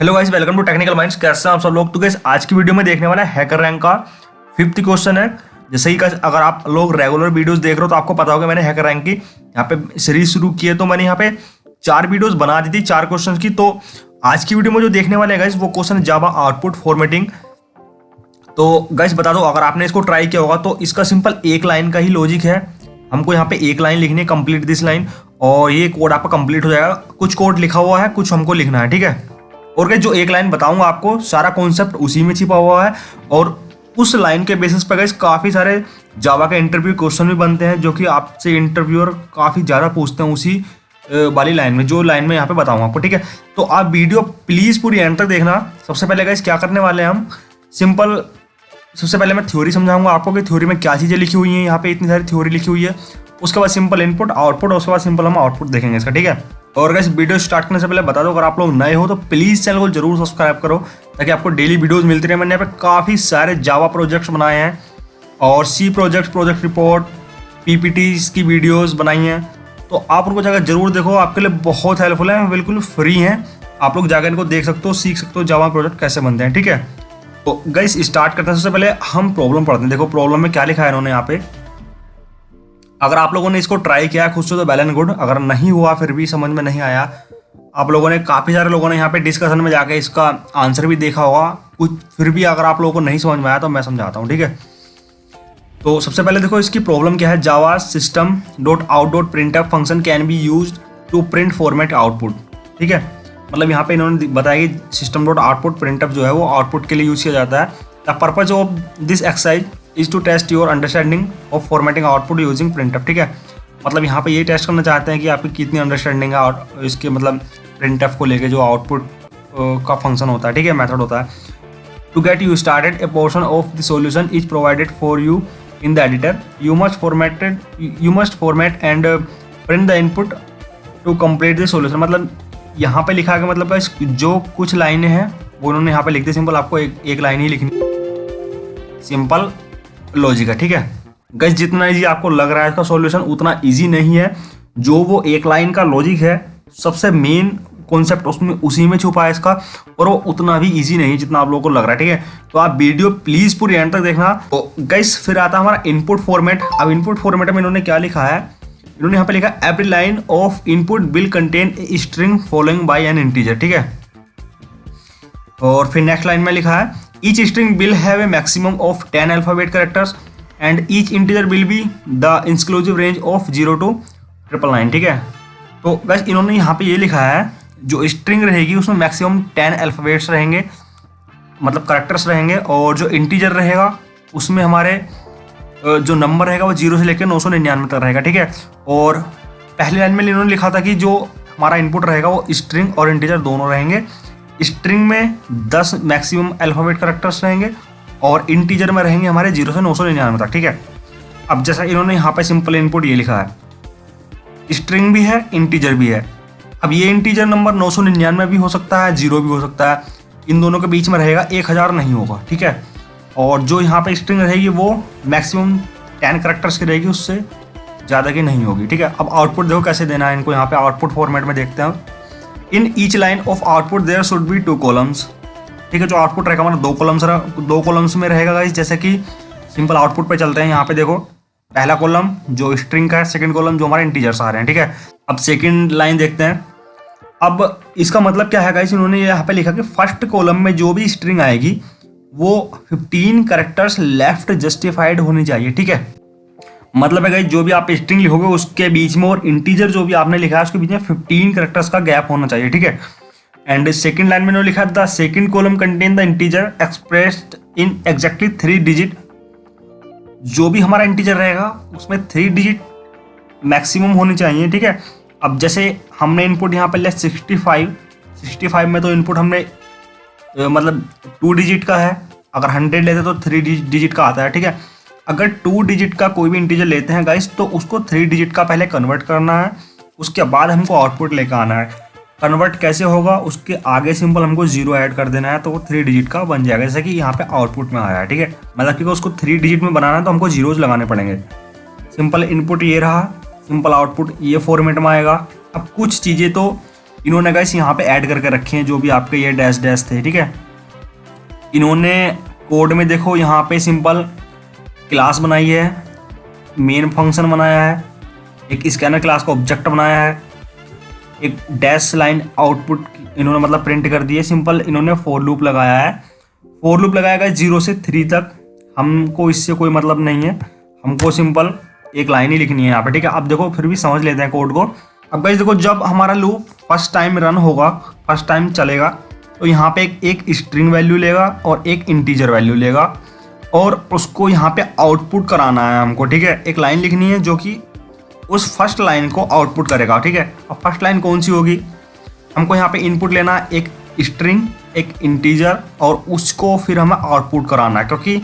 Hello guys, welcome to Technical Minds. कैसे हैं आप सब लोग। तो गाइस आज की वीडियो में देखने वाला है हैकर रैंक का 50 क्वेश्चन है। जैसे ही गाइस अगर आप लोग रेगुलर वीडियोस देख रहे हो तो आपको पता होगा मैंने हैकर रैंक की यहाँ पे सीरीज शुरू की है। तो मैंने यहाँ पे 4 वीडियोस बना दी थी 4 क्वेश्चन की। तो आज की वीडियो में जो देखने वाले हैं गाइस वो क्वेश्चन जावा आउटपुट फॉर्मेटिंग। तो गाइस बता दो, अगर आपने इसको ट्राई किया होगा तो इसका सिंपल एक लाइन का ही लॉजिक है। हमको यहाँ पे एक लाइन लिखनी है, कंप्लीट दिस लाइन, और ये कोड आपका कंप्लीट हो जाएगा। कुछ कोड लिखा हुआ है, कुछ हमको लिखना है, ठीक है। और गाइस जो एक लाइन बताऊंगा आपको सारा कॉन्सेप्ट उसी में छिपा हुआ है, और उस लाइन के बेसिस पर गाइस काफी सारे जावा के इंटरव्यू क्वेश्चन भी बनते हैं जो कि आपसे इंटरव्यूअर काफी ज्यादा पूछते हैं उसी वाली लाइन में, जो लाइन में यहाँ पे बताऊंगा आपको, ठीक है। तो आप वीडियो प्लीज पूरी एंड तक देखना। सबसे पहले गाइस क्या करने वाले हैं हम, सिंपल सबसे पहले मैं थ्योरी समझाऊंगा आपको कि थ्योरी में क्या चीजें लिखी हुई हैं। यहाँ पे इतनी सारी थ्योरी लिखी हुई है। उसके बाद सिंपल इनपुट आउटपुट, और उसके बाद सिंपल हम आउटपुट देखेंगे इसका, ठीक है। और गाइस वीडियो स्टार्ट करने से पहले बता दो, अगर आप लोग नए हो तो प्लीज चैनल को जरूर सब्सक्राइब करो ताकि आपको डेली वीडियोस मिलती रहे। मैंने यहाँ पे काफी सारे जावा प्रोजेक्ट्स बनाए हैं और सी प्रोजेक्ट रिपोर्ट, पीपीटीज की वीडियोस बनाई हैं। तो आप उनको जाकर जरूर देखो, आपके लिए बहुत हेल्पफुल है, बिल्कुल फ्री हैं। आप लोग जाकर इनको देख सकते हो, सीख सकते हो जावा प्रोजेक्ट कैसे बनते हैं, ठीक है। तो गाइस स्टार्ट करते हैं। सबसे पहले हम प्रॉब्लम पढ़ते हैं। देखो प्रॉब्लम में क्या लिखा है इन्होंने यहाँ पे। अगर आप लोगों ने इसको ट्राई किया खुद से तो वेल एंड गुड, अगर नहीं हुआ फिर भी समझ में नहीं आया, आप लोगों ने काफ़ी सारे लोगों ने यहाँ पे डिस्कशन में जाके इसका आंसर भी देखा होगा कुछ, फिर भी अगर आप लोगों को नहीं समझ में आया तो मैं समझाता हूँ, ठीक है। तो सबसे पहले देखो इसकी प्रॉब्लम क्या है। Java system dot out dot print f function can be use to print format output, ठीक है। मतलब यहाँ पे इन्होंने बताया कि system dot output print f जो है वो आउटपुट के लिए यूज किया जाता है। The purpose of this exercise is to test your understanding of formatting output using printf, ठीक है। मतलब यहाँ पे ये टेस्ट करना चाहते हैं कि आपकी कितनी अंडरस्टैंडिंग है इसके मतलब प्रिंटफ को लेके जो आउटपुट का फंक्शन होता है, ठीक है, मेथड होता है। To get you started a portion of the solution is provided for you in the editor. You must format and print the input to complete the solution. मतलब यहाँ पे लिखा है मतलब जो कुछ लाइनें हैं वो उन्होंने यहाँ पे लिख दी। सिंपल आपको एक लाइन ही लिखनी, सिंपल लॉजिक है, ठीक है। गाइस जितना इजी आपको लग रहा है इसका सॉल्यूशन उतना इजी नहीं है। जो वो एक लाइन का लॉजिक है, सबसे मेन कॉन्सेप्ट उसमें उसी में छुपा है इसका, और वो उतना भी इजी नहीं जितना आप लोगों को लग रहा है, ठीक है। तो आप वीडियो प्लीज पूरी एंड तक देखना। तो गाइस फिर आता है हमारा इनपुट फॉर्मेट। अब इनपुट फॉर्मेट में इन्होंने क्या लिखा है, इन्होंने यहाँ पे लिखा every line of input will contain a string following bye N integer, ठीक है। और फिर नेक्स्ट लाइन में लिखा है each string will have a maximum of 10 alphabet characters and each integer will be the exclusive range of 0 to 999, ठीक है। तो गाइस इन्होंने यहाँ पे ये लिखा है जो स्ट्रिंग रहेगी उसमें मैक्सिमम 10 अल्फ़ाबेट्स रहेंगे, मतलब करेक्टर्स रहेंगे, और जो इंटीजर रहेगा उसमें हमारे जो नंबर रहेगा वो 0 से लेकर 999 तक रहेगा, ठीक है। और पहली लाइन में इन्होंने लिखा था कि जो हमारा इनपुट रहेगा वो स्ट्रिंग और इंटीजर दोनों रहेंगे। स्ट्रिंग में 10 मैक्सिमम अल्फ़ाबेट करेक्टर्स रहेंगे और इंटीजर में रहेंगे हमारे 0 से 999 तक, ठीक है। अब जैसा इन्होंने यहाँ पे सिंपल इनपुट ये लिखा है, स्ट्रिंग भी है इंटीजर भी है। अब ये इंटीजर नंबर 999 भी हो सकता है, 0 भी हो सकता है, इन दोनों के बीच में रहेगा, 1000 नहीं होगा, ठीक है। और जो यहाँ पे स्ट्रिंग रहेगी वो मैक्सिमम 10 करेक्टर्स की रहेगी, उससे ज़्यादा की नहीं होगी, ठीक है। अब आउटपुट देखो कैसे देना है इनको, यहाँ पे आउटपुट फॉर्मेट में देखते हैं। In each line of output there should be 2 columns, ठीक है। जो आउटपुट रहेगा हमारा 2 कॉलम्स में रहेगा गाइस। जैसे कि सिंपल आउटपुट पे चलते हैं। यहाँ पे देखो पहला कॉलम जो स्ट्रिंग का है, सेकंड कॉलम जो हमारे इंटीजर्स आ रहे हैं, ठीक है। अब सेकंड लाइन देखते हैं। अब इसका मतलब क्या है गाइस, इन्होंने यहाँ पे लिखा कि फर्स्ट कॉलम में जो भी स्ट्रिंग आएगी वो 15 कैरेक्टर्स लेफ्ट जस्टिफाइड होनी चाहिए, ठीक है। मतलब है गाइस जो भी आप स्ट्रिंग लिखोगे उसके बीच में और इंटीजर जो भी आपने लिखा है उसके बीच में 15 कैरेक्टर्स का गैप होना चाहिए, ठीक है। एंड सेकंड लाइन में इन्होंने लिखा the second column contain the integer expressed in exactly 3 digit. जो भी हमारा इंटीजर रहेगा उसमें 3 डिजिट मैक्सिमम होनी चाहिए, ठीक है। अब जैसे हमने इनपुट यहाँ पर लिया 65 में, तो इनपुट हमने मतलब 2 डिजिट का है। अगर 100 लेते तो 3 डिजिट का आता है, ठीक है। अगर 2 डिजिट का कोई भी इंटीजर लेते हैं गाइस तो उसको 3 डिजिट का पहले कन्वर्ट करना है, उसके बाद हमको आउटपुट लेकर आना है। कन्वर्ट कैसे होगा, उसके आगे सिंपल हमको 0 ऐड कर देना है तो वो 3 डिजिट का बन जाएगा, जैसे कि यहाँ पे आउटपुट में आया है, ठीक है। मतलब कि उसको 3 डिजिट में बनाना है तो हमको जीरोज लगाने पड़ेंगे। सिंपल इनपुट ये रहा, सिंपल आउटपुट ये फॉर्मेट में आएगा। अब कुछ चीज़ें तो इन्होंने गाइस यहाँ पे ऐड करके रखे हैं जो भी आपके ये डैश डैश थे, ठीक है। इन्होंने कोड में देखो यहाँ पे सिंपल क्लास बनाई है, मेन फंक्शन बनाया है, एक स्कैनर क्लास का ऑब्जेक्ट बनाया है, एक डैश लाइन आउटपुट इन्होंने मतलब प्रिंट कर दी है। सिंपल इन्होंने फॉर लूप लगाया है। फॉर लूप लगाया गया 0 से 3 तक। हमको इससे कोई मतलब नहीं है, हमको सिंपल एक लाइन ही लिखनी है यहाँ पे, ठीक है। अब देखो फिर भी समझ लेते हैं कोड को। अब गाइस देखो, जब हमारा लूप फर्स्ट टाइम रन होगा, फर्स्ट टाइम चलेगा, तो यहाँ पे एक स्ट्रिंग वैल्यू लेगा और एक इंटीजर वैल्यू लेगा और उसको यहाँ पे आउटपुट कराना है हमको, ठीक है। एक लाइन लिखनी है जो कि उस फर्स्ट लाइन को आउटपुट करेगा, ठीक है। अब फर्स्ट लाइन कौन सी होगी, हमको यहाँ पे इनपुट लेना है एक स्ट्रिंग, एक इंटीजर और उसको फिर हमें आउटपुट कराना है, क्योंकि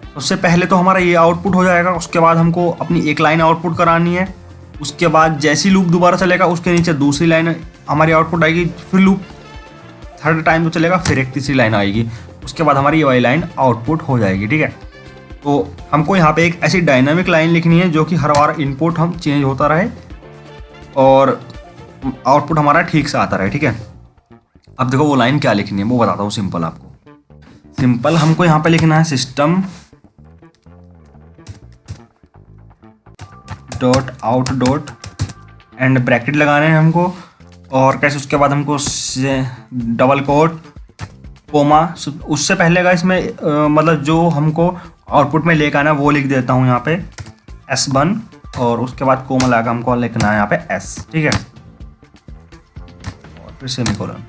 सबसे पहले तो हमारा ये आउटपुट हो जाएगा, उसके बाद हमको अपनी एक लाइन आउटपुट करानी है। उसके बाद जैसी लूप दोबारा चलेगा उसके नीचे दूसरी लाइन हमारी आउटपुट आएगी, फिर लूप थर्ड टाइम तो चलेगा, फिर एक तीसरी लाइन आएगी, उसके बाद हमारी ये वाली लाइन आउटपुट हो जाएगी, ठीक है। तो हमको यहाँ पे एक ऐसी डायनामिक लाइन लिखनी है जो कि हर बार इनपुट हम चेंज होता रहे और आउटपुट हमारा ठीक से आता रहे, ठीक है। अब देखो वो लाइन क्या लिखनी है वो बताता हूँ सिंपल आपको। सिंपल हमको यहाँ पे लिखना है system dot out dot and bracket लगाने हैं हमको, और कैसे उसके बाद हमको डबल कोट कोमा, उससे पहले का इसमें मतलब जो हमको आउटपुट में लेकर आना है वो लिख देता हूँ यहाँ पे S1 और उसके बाद कोमा लगा हमको लिखना है यहाँ पे S, ठीक है, और फिर सेमीकोलन।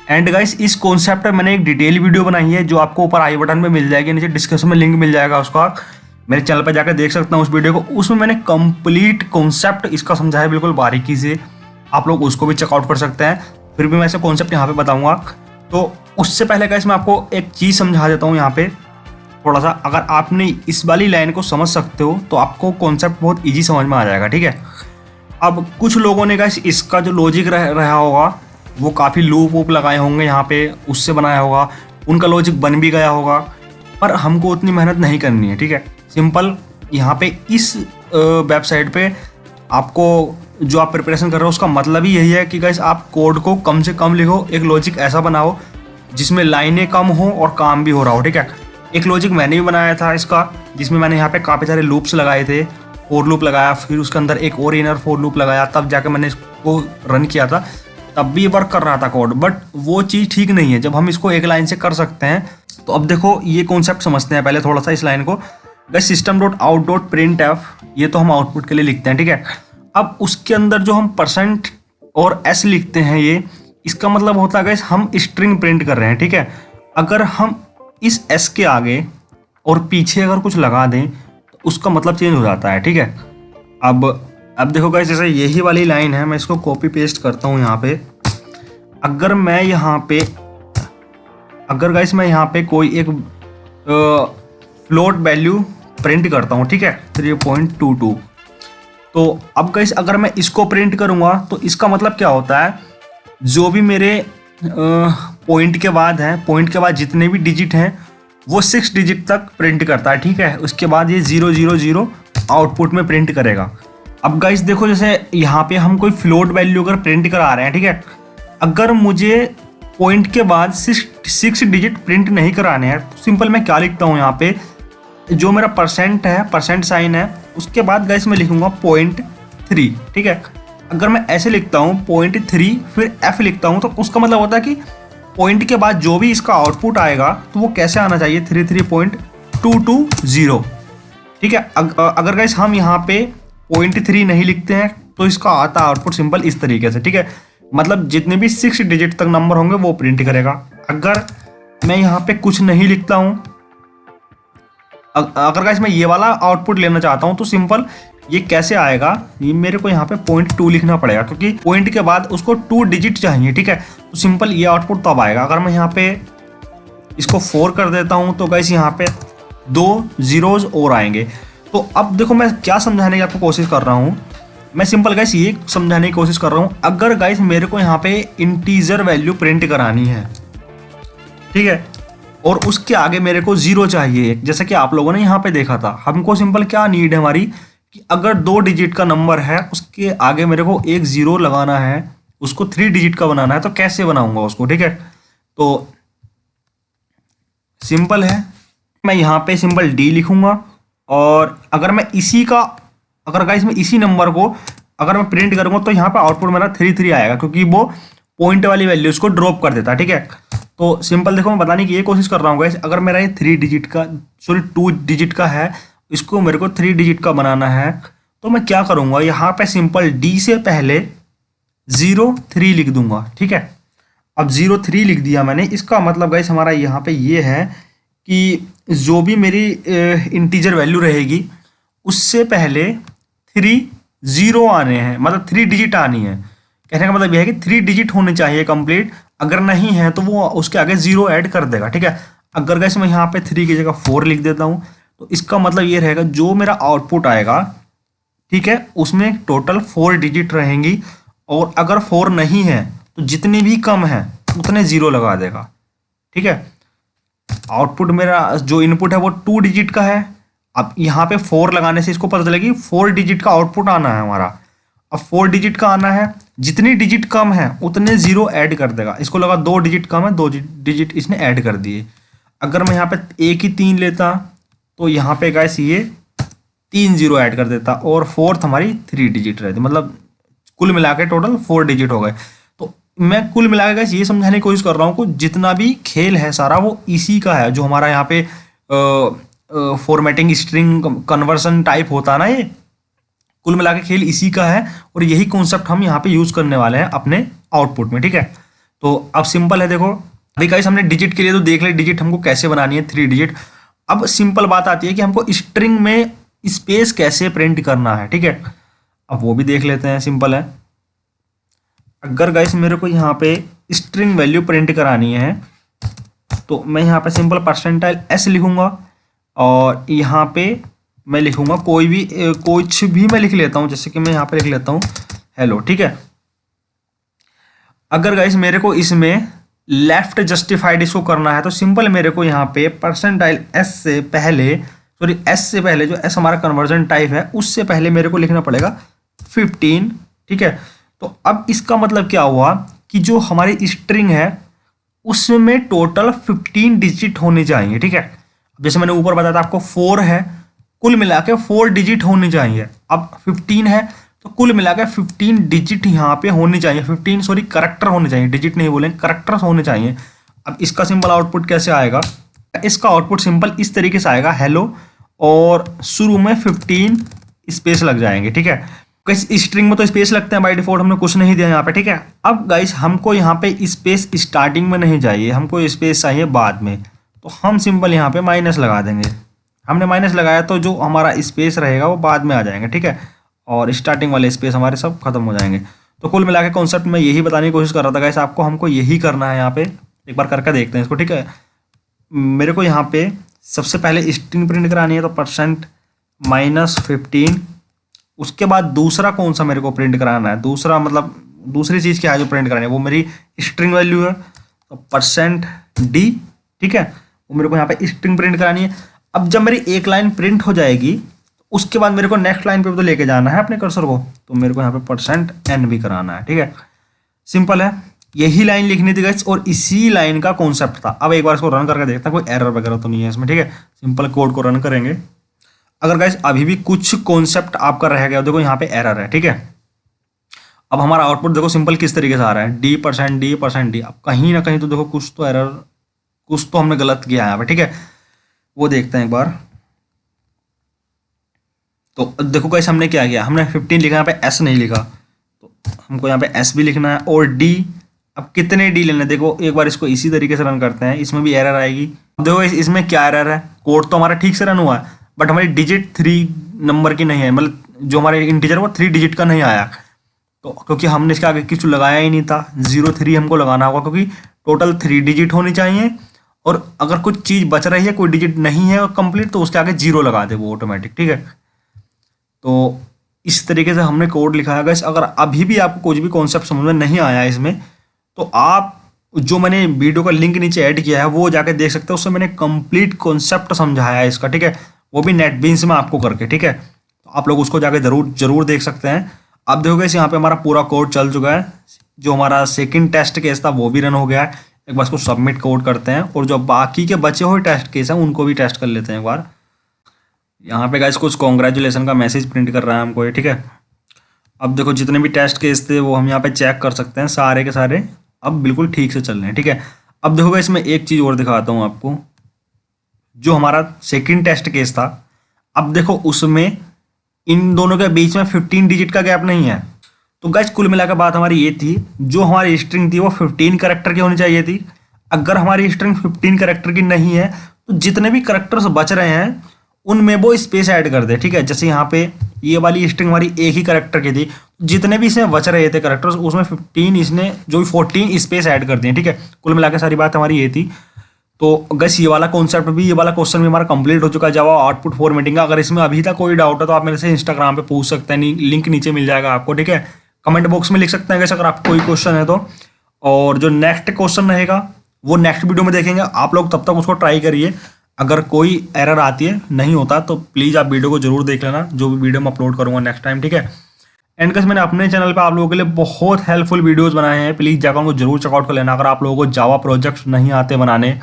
एंड गाइस इस कॉन्सेप्ट पर मैंने एक डिटेल वीडियो बनाई है जो आपको ऊपर आई बटन में मिल जाएगी, नीचे डिस्क्रिप्शन में लिंक मिल जाएगा, उसका मेरे चैनल पर जाकर देख सकता हूँ उस वीडियो को। उसमें मैंने कंप्लीट कॉन्सेप्ट इसका समझाया बिल्कुल बारीकी से, आप लोग उसको भी चेकआउट कर सकते हैं। फिर भी मैं ऐसे कॉन्सेप्ट यहाँ पे बताऊंगा। तो उससे पहले गाइस मैं आपको एक चीज़ समझा देता हूँ यहाँ पे थोड़ा सा। अगर आपने इस वाली लाइन को समझ सकते हो तो आपको कॉन्सेप्ट बहुत ईजी समझ में आ जाएगा, ठीक है। अब कुछ लोगों ने गाइस इसका जो लॉजिक रहा होगा वो काफ़ी लूप वूप लगाए होंगे यहाँ पे, उससे बनाया होगा, उनका लॉजिक बन भी गया होगा, पर हमको उतनी मेहनत नहीं करनी है, ठीक है। सिंपल यहाँ पे इस वेबसाइट पे आपको जो आप प्रिपरेशन कर रहे हो उसका मतलब ही यही है कि गाइस आप कोड को कम से कम लिखो, एक लॉजिक ऐसा बनाओ जिसमें लाइनें कम हो और काम भी हो रहा हो, ठीक है। एक लॉजिक मैंने भी बनाया था इसका, जिसमें मैंने यहाँ पे काफ़ी सारे लूप्स लगाए थे, फॉर लूप लगाया, फिर उसके अंदर एक और इनर फॉर लूप लगाया, तब जाके मैंने इसको रन किया था, तब भी वर्क कर रहा था कोड। बट वो चीज़ ठीक नहीं है जब हम इसको एक लाइन से कर सकते हैं। तो अब देखो ये कॉन्सेप्ट समझते हैं पहले थोड़ा सा इस लाइन को। System dot out dot print F, ये तो हम आउटपुट के लिए लिखते हैं, ठीक है। अब उसके अंदर जो हम परसेंट और एस लिखते हैं, ये इसका मतलब होता है गाइस हम स्ट्रिंग प्रिंट कर रहे हैं, ठीक है। अगर हम इस एस के आगे और पीछे अगर कुछ लगा दें तो उसका मतलब चेंज हो जाता है, ठीक है। अब देखो गाइस, जैसे यही वाली लाइन है, मैं इसको कॉपी पेस्ट करता हूँ यहाँ पे। अगर मैं यहाँ पे कोई एक फ्लोट वैल्यू प्रिंट करता हूँ, ठीक है, 3.22, तो अब गाइस अगर मैं इसको प्रिंट करूँगा तो इसका मतलब क्या होता है, जो भी मेरे पॉइंट के बाद है, पॉइंट के बाद जितने भी डिजिट हैं वो 6 डिजिट तक प्रिंट करता है, ठीक है। उसके बाद ये 000 आउटपुट में प्रिंट करेगा। अब गाइस देखो, जैसे यहाँ पे हम कोई फ्लोट वैल्यू अगर प्रिंट करा रहे हैं, ठीक है, अगर मुझे पॉइंट के बाद 6 डिजिट प्रिंट नहीं कराने हैं तो सिंपल मैं क्या लिखता हूँ यहाँ पे, जो मेरा परसेंट है, परसेंट साइन है, उसके बाद गाइस मैं लिखूंगा 0.3, ठीक है। अगर मैं ऐसे लिखता हूँ 0.3 फिर f लिखता हूँ तो उसका मतलब होता है कि पॉइंट के बाद जो भी इसका आउटपुट आएगा तो वो कैसे आना चाहिए, 33.220, ठीक है। अगर गाइस हम यहाँ पे 0.3 नहीं लिखते हैं तो इसका आता आउटपुट सिंपल इस तरीके से, ठीक है। मतलब जितने भी 6 डिजिट तक नंबर होंगे वो प्रिंट करेगा। अगर मैं यहाँ पे कुछ नहीं लिखता हूँ, अगर गाइस मैं ये वाला आउटपुट लेना चाहता हूँ तो सिंपल ये कैसे आएगा, ये मेरे को यहाँ पे 0.2 लिखना पड़ेगा, क्योंकि पॉइंट के बाद उसको 2 डिजिट चाहिए, ठीक है। तो सिंपल ये आउटपुट तब आएगा। अगर मैं यहाँ पे इसको 4 कर देता हूँ तो गाइस यहाँ पे 2 zeros और आएंगे। तो अब देखो मैं क्या समझाने की आपको कोशिश कर रहा हूँ, मैं सिंपल गाइस ये समझाने की कोशिश कर रहा हूँ। अगर गाइस मेरे को यहाँ पे इंटीजर वैल्यू प्रिंट करानी है, ठीक है, और उसके आगे मेरे को 0 चाहिए, जैसे कि आप लोगों ने यहाँ पे देखा था, हमको सिंपल क्या नीड है हमारी कि अगर 2 डिजिट का नंबर है उसके आगे मेरे को एक 0 लगाना है उसको 3 डिजिट का बनाना है, तो कैसे बनाऊंगा उसको, ठीक है। तो सिंपल है, मैं यहाँ पे सिंपल डी लिखूंगा, और अगर मैं इसी का, अगर गाइस मैं इसी नंबर को अगर मैं प्रिंट करूंगा तो यहाँ पे आउटपुट मेरा 3 आएगा, क्योंकि वो पॉइंट वाली वैल्यूज को ड्रॉप कर देता है, ठीक है। तो सिंपल देखो, मैं बताने की ये कोशिश कर रहा हूँ गाइस, अगर मेरा ये 3 डिजिट का, सॉरी 2 डिजिट का है, इसको मेरे को 3 डिजिट का बनाना है, तो मैं क्या करूंगा, यहाँ पे सिंपल डी से पहले 03 लिख दूंगा, ठीक है। अब 03 लिख दिया मैंने, इसका मतलब गाइस हमारा यहाँ पे ये है कि जो भी मेरी इंटीजर वैल्यू रहेगी उससे पहले 30 आने हैं, मतलब 3 डिजिट आनी है। कहने का मतलब यह है कि 3 डिजिट होने चाहिए कंप्लीट, अगर नहीं है तो वो उसके आगे 0 ऐड कर देगा, ठीक है। अगर गाइस मैं यहाँ पे 3 की जगह 4 लिख देता हूँ, तो इसका मतलब ये रहेगा जो मेरा आउटपुट आएगा, ठीक है, उसमें टोटल 4 डिजिट रहेंगी, और अगर 4 नहीं है तो जितने भी कम है उतने 0 लगा देगा, ठीक है। आउटपुट मेरा जो इनपुट है वो 2 डिजिट का है, अब यहाँ पे 4 लगाने से इसको पता चलेगी 4 डिजिट का आउटपुट आना है हमारा। अब 4 डिजिट का आना है, जितनी डिजिट कम है उतने 0 ऐड कर देगा, इसको लगा 2 डिजिट कम है, 2 डिजिट इसने ऐड कर दिए। अगर मैं यहाँ पे एक ही 3 लेता तो यहाँ पे गाइस ये 3 0 ऐड कर देता, और फोर्थ हमारी 3 डिजिट रहती, मतलब कुल मिला के टोटल 4 डिजिट हो गए। तो मैं कुल मिला के गाइस ये समझाने की कोशिश कर रहा हूँ कि जितना भी खेल है सारा वो इसी का है, जो हमारा यहाँ पे फॉर्मेटिंग स्ट्रिंग कन्वर्सन टाइप होता है ना, ये कुल मिला के खेल इसी का है, और यही कॉन्सेप्ट हम यहाँ पे यूज करने वाले हैं अपने आउटपुट में, ठीक है। तो अब सिंपल है, देखो अभी गाइस हमने डिजिट के लिए तो देख ले डिजिट हमको कैसे बनानी है, 3 डिजिट। अब सिंपल बात आती है कि हमको स्ट्रिंग में स्पेस कैसे प्रिंट करना है, ठीक है। अब वो भी देख लेते हैं, सिंपल है। अगर गाइस मेरे को यहाँ पे स्ट्रिंग वैल्यू प्रिंट करानी है, तो मैं यहाँ पे सिंपल %s लिखूंगा, और यहाँ पे मैं लिखूंगा कोई भी कुछ भी मैं लिख लेता हूँ, जैसे कि मैं यहाँ पे लिख लेता हूँ हेलो, ठीक है। अगर गाइस मेरे को इसमें लेफ्ट जस्टिफाइड इसको करना है, तो सिंपल मेरे को यहाँ पे %s से पहले, सॉरी s से पहले, जो s हमारा कन्वर्जन टाइप है उससे पहले मेरे को लिखना पड़ेगा 15, ठीक है। तो अब इसका मतलब क्या हुआ कि जो हमारी स्ट्रिंग है उसमें टोटल 15 डिजिट होने चाहिए, ठीक है। जैसे मैंने ऊपर बताया था आपको 4 है, कुल मिला के 4 डिजिट होने चाहिए। अब 15 है तो कुल मिला के 15 डिजिट यहाँ पे होने चाहिए, 15 सॉरी करैक्टर होने चाहिए, डिजिट नहीं बोलेंगे, करैक्टर्स होने चाहिए। अब इसका सिंपल आउटपुट कैसे आएगा, इसका आउटपुट सिंपल इस तरीके से आएगा, हेलो, और शुरू में 15 स्पेस लग जाएंगे, ठीक है। स्ट्रिंग में तो स्पेस लगते हैं बाय डिफॉल्ट, हमने कुछ नहीं दिया यहाँ पे, ठीक है। अब गाइस हमको यहाँ पे स्पेस स्टार्टिंग में नहीं चाहिए, हमको स्पेस चाहिए बाद में, तो हम सिंपल यहाँ पे माइनस लगा देंगे। हमने माइनस लगाया तो जो हमारा स्पेस रहेगा वो बाद में आ जाएंगे, ठीक है, और स्टार्टिंग वाले स्पेस हमारे सब खत्म हो जाएंगे। तो कुल मिला के कॉन्सेप्ट में यही बताने की कोशिश कर रहा था गाइस आपको, हमको यही करना है यहाँ पे। एक बार करके देखते हैं इसको, ठीक है। मेरे को यहाँ पे सबसे पहले स्ट्रिंग प्रिंट करानी है, तो %-15, उसके बाद दूसरा कौन सा मेरे को प्रिंट कराना है, दूसरा मतलब दूसरी चीज़ क्या है जो प्रिंट करानी है, वो मेरी स्ट्रिंग वैल्यू है, तो %d, ठीक है, वो मेरे को यहाँ पे स्ट्रिंग प्रिंट करानी है। अब जब मेरी एक लाइन प्रिंट हो जाएगी तो उसके बाद मेरे को नेक्स्ट लाइन पे तो लेके जाना है अपने कर्सर को, तो मेरे को यहाँ पे %n भी कराना है, ठीक है। सिंपल है, यही लाइन लिखनी थी गाइस, और इसी लाइन का कॉन्सेप्ट था। अब एक बार इसको रन करके देखता कोई एरर वगैरह तो नहीं है इसमें, ठीक है। सिंपल कोड को रन करेंगे, अगर गाइस अभी भी कुछ कॉन्सेप्ट आपका रह गया, देखो यहाँ पे एरर है, ठीक है। अब हमारा आउटपुट देखो सिंपल किस तरीके से आ रहा है, d%d%d। अब कहीं ना कहीं तो देखो कुछ तो एरर, कुछ तो हमने गलत किया है यहाँ पे, ठीक है, वो देखते हैं एक बार। तो देखो गाइस हमने क्या किया, हमने 15 लिखा, यहाँ पे s नहीं लिखा, तो हमको यहाँ पे s भी लिखना है, और d। अब कितने d लेने, देखो एक बार इसको इसी तरीके से रन करते हैं, इसमें भी एरर आएगी। देखो इसमें क्या एरर है, कोड तो हमारा ठीक से रन हुआ है, बट हमारी डिजिट 3 नंबर की नहीं है, मतलब जो हमारे इंटीजर वो 3 डिजिट का नहीं आया, तो क्योंकि हमने इसके आगे कुछ लगाया ही नहीं था। 03 हमको लगाना होगा, क्योंकि टोटल 3 डिजिट होनी चाहिए, और अगर कुछ चीज़ बच रही है, कोई डिजिट नहीं है कंप्लीट, तो उसके आगे 0 लगा दे वो ऑटोमेटिक, ठीक है। तो इस तरीके से हमने कोड लिखा है गाइस। अगर अभी भी आपको कुछ भी कॉन्सेप्ट समझ में नहीं आया इसमें, तो आप जो मैंने वीडियो का लिंक नीचे ऐड किया है वो जाके देख सकते हैं, उससे मैंने कंप्लीट कॉन्सेप्ट समझाया है इसका, ठीक है, वो भी नेटबीन्स में आपको करके, ठीक है। तो आप लोग उसको जाके जरूर देख सकते हैं। अब देखो गाइस यहाँ पे हमारा पूरा कोड चल चुका है, जो हमारा सेकंड टेस्ट केस था वो भी रन हो गया है। एक बार इसको सबमिट कोड करते हैं और जो बाकी के बचे हुए टेस्ट केस हैं उनको भी टेस्ट कर लेते हैं एक बार। यहाँ पे गाइस कुछ कॉन्ग्रेचुलेसन का मैसेज प्रिंट कर रहा है हमको ये, ठीक है। अब देखो जितने भी टेस्ट केस थे वो हम यहाँ पे चेक कर सकते हैं, सारे के सारे अब बिल्कुल ठीक से चल रहे हैं, ठीक है। अब देखो गाइस मैं एक चीज़ और दिखाता हूँ आपको, जो हमारा सेकंड टेस्ट केस था, अब देखो उसमें इन दोनों के बीच में 15 डिजिट का गैप नहीं है। तो गाइस कुल मिलाकर बात हमारी ये थी, जो हमारी स्ट्रिंग थी वो 15 कैरेक्टर की होनी चाहिए थी। अगर हमारी स्ट्रिंग 15 कैरेक्टर की नहीं है तो जितने भी कैरेक्टर्स बच रहे हैं उनमें वो स्पेस ऐड कर दे, ठीक है। जैसे यहाँ पे ये वाली स्ट्रिंग हमारी एक ही कैरेक्टर की थी, जितने भी इसमें बच रहे थे कैरेक्टर्स उसमें 15 इसने जो 14 स्पेस ऐड कर दिए, ठीक है। कुल मिलाकर सारी बात हमारी ये थी। तो गैस ये वाला कॉन्सेप्ट भी, ये वाला क्वेश्चन भी हमारा कंप्लीट हो चुका है जावा आउटपुट फॉर्मेटिंग का। अगर इसमें अभी तक कोई डाउट है तो आप मेरे से इंस्टाग्राम पे पूछ सकते हैं, लिंक नीचे मिल जाएगा आपको, ठीक है। कमेंट बॉक्स में लिख सकते हैं अगर आपको कोई क्वेश्चन है तो। और जो नेक्स्ट क्वेश्चन रहेगा वो नेक्स्ट वीडियो में देखेंगे, आप लोग तब तक उसको ट्राई करिए। अगर कोई एरर आती है, नहीं होता, तो प्लीज़ आप वीडियो को जरूर देख लेना, जो भी वीडियो मैं अपलोड करूँगा नेक्स्ट टाइम, ठीक है। एंड गाइस मैंने अपने चैनल पे आप लोगों के लिए बहुत हेल्पफुल वीडियोस बनाए हैं, प्लीज़ जाकर उनको जरूर चेकआउट कर लेना। अगर आप लोगों को जावा प्रोजेक्ट्स नहीं आते बनाने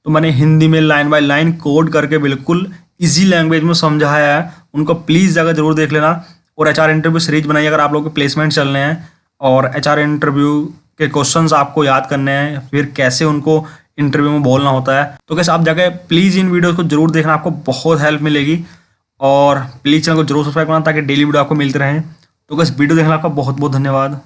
तो मैंने हिंदी में लाइन बाय लाइन कोड करके बिल्कुल इजी लैंग्वेज में समझाया है, उनको प्लीज़ जाकर जरूर देख लेना। और एचआर इंटरव्यू सीरीज बनाई अगर आप लोगों के प्लेसमेंट चलने हैं और एचआर इंटरव्यू के क्वेश्चंस आपको याद करने हैं, फिर कैसे उनको इंटरव्यू में बोलना होता है, तो कैसे आप जाके प्लीज़ इन वीडियोस को जरूर देखना, आपको बहुत हेल्प मिलेगी। और प्लीज़ चैनल को जरूर सब्सक्राइब करना ताकि डेली वीडियो आपको मिलते रहें। तो कैसे वीडियो देखने आपका बहुत बहुत धन्यवाद।